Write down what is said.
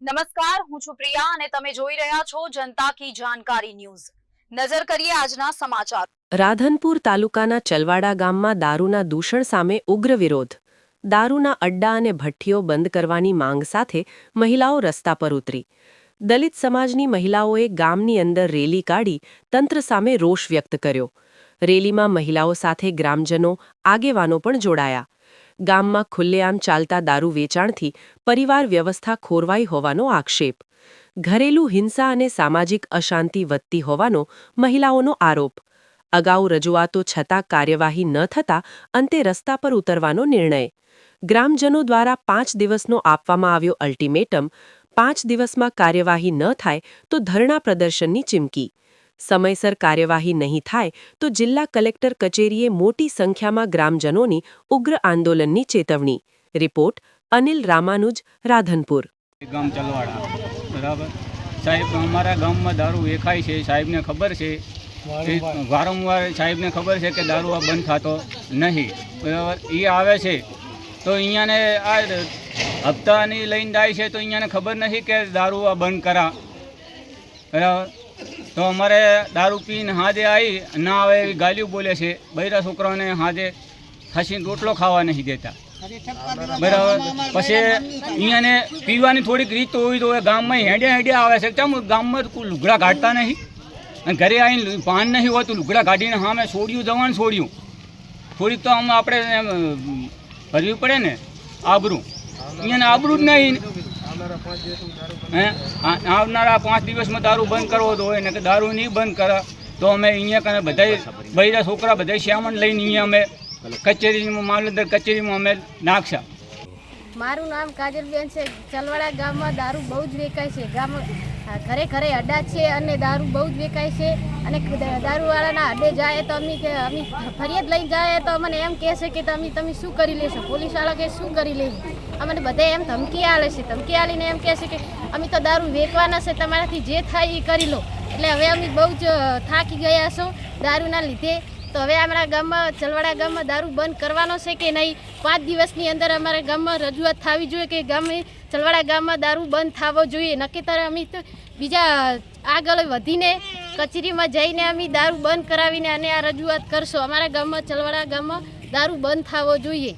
નમસ્કાર, હું છું પ્રિયા અને તમે જોઈ રહ્યા છો જનતા કી જાણકારી ન્યૂઝ। નજર કરીએ આજના સમાચાર। રાધનપુર તાલુકાના ચલવાડા ગામમાં દારૂના દૂષણ સામે ઉગ્ર વિરોધ। દારૂના અડ્ડા અને ભઠ્ઠીઓ બંધ કરવાની માંગ સાથે મહિલાઓ રસ્તા પર ઉતરી। દલિત સમાજની મહિલાઓએ ગામની અંદર રેલી કાઢી તંત્ર સામે રોષ વ્યક્ત કર્યો। રેલીમાં મહિલાઓ સાથે ગ્રામજનો, આગેવાનો પણ જોડાયા। ગામમાં ખુલ્લેઆમ ચાલતા દારૂ વેચાણથી પરિવાર વ્યવસ્થા ખોરવાઈ હોવાનો આક્ષેપ। ઘરેલું હિંસા અને સામાજિક અશાંતિ વધતી હોવાનો મહિલાઓનો આરોપ। અગાઉ રજૂઆતો છતાં કાર્યવાહી ન થતાં અંતે રસ્તા પર ઉતરવાનો નિર્ણય। ગ્રામજનો દ્વારા 5 દિવસનો આપવામાં આવ્યો અલ્ટિમેટમ। 5 દિવસમાં કાર્યવાહી ન થાય તો ધરણા પ્રદર્શનની ચીમકી। સમયસર કાર્યવાહી નહીં થાય તો જિલ્લા કલેક્ટર કચેરીએ મોટી સંખ્યામાં ગ્રામજનોની ઉગ્ર આંદોલનની ચેતવણી। રિપોર્ટ અનિલ રામાનુજ, રાધનપુર। ગામ ચલવાડા, બરાબર સાહેબ, અમારા ગામમાં દારૂ વેચાય છે। સાહેબને ખબર છે, વારંવાર સાહેબને ખબર છે કે દારૂ આ બંધ થતો નહીં, બરાબર। એ આવે છે તો અહીંયાને આ હપ્તાની લઈને જાય છે તો અહીંયાને ખબર નથી કે દારૂ આ બંધ કરા, બરાબર। તો અમારે દારૂ પીને હાજે આવી ના આવે એવી ગાલીઓ બોલે છે। બૈરા છોકરાઓને હાજે ખસીને રોટલો ખાવા નહીં દેતા, બરાબર। પછી અહીંયાને પીવાની થોડીક રીત હોય તો ગામમાં હેડે આવે છે। કેમ ગામમાં લુગડા કાઢતા નહીં અને ઘરે આવીને પાન નહીં હોતું, લુગડા કાઢીને સામે છોડ્યું જવાનું છોડ્યું, થોડીક તો આમાં આપણે ભરવી પડે ને આબરૂ। અહીંયાને આબરૂ જ નહીં। આવનારા 5 દિવસમાં દારૂ બંધ કરવો તો હોય ને કે દારૂ નહીં બંધ કરે તો અમે અહીંયા કને બધા બૈરા છોકરા બધા શ્યામણ લઈને અહીંયા અમે કચેરીમાં, મામલતદાર કચેરીમાં અમે નાખશા। મારું નામ કાજલબેન છે। ચલવાડા ગામમાં દારૂ બહુ જ વેચાય છે। ગામ ઘરે ઘરે અડ્ડા છે અને દારૂ બહુ જ વેચાય છે। અને દારૂવાળાના અડ્ડે જાય તો અમે ફરિયાદ લઈને જાય તો અમને એમ કહે છે કે તમે શું કરી લેશો, પોલીસવાળા કે શું કરી લેશે। અમને બધા એમ ધમકી આલે છે। ધમકી આલીને એમ કહે છે કે અમે તો દારૂ વેચવાના છે, તમારાથી જે થાય એ કરી લો। એટલે હવે અમે બહુ જ થાકી ગયા છો દારૂના લીધે। તો હવે અમારા ગામમાં, ચલવાડા ગામમાં દારૂ બંધ કરવાનો છે કે નહીં, 5 દિવસની અંદર અમારા ગામમાં રજૂઆત થવી જોઈએ કે ચલવાડા ગામમાં દારૂ બંધ થવો જોઈએ। નક્કીતર અમે તો બીજા આગળ વધીને કચેરીમાં જઈને અમે દારૂ બંધ કરાવીને અને આ રજૂઆત કરશો। અમારા ગામમાં, ચલવાડા ગામમાં દારૂ બંધ થવો જોઈએ।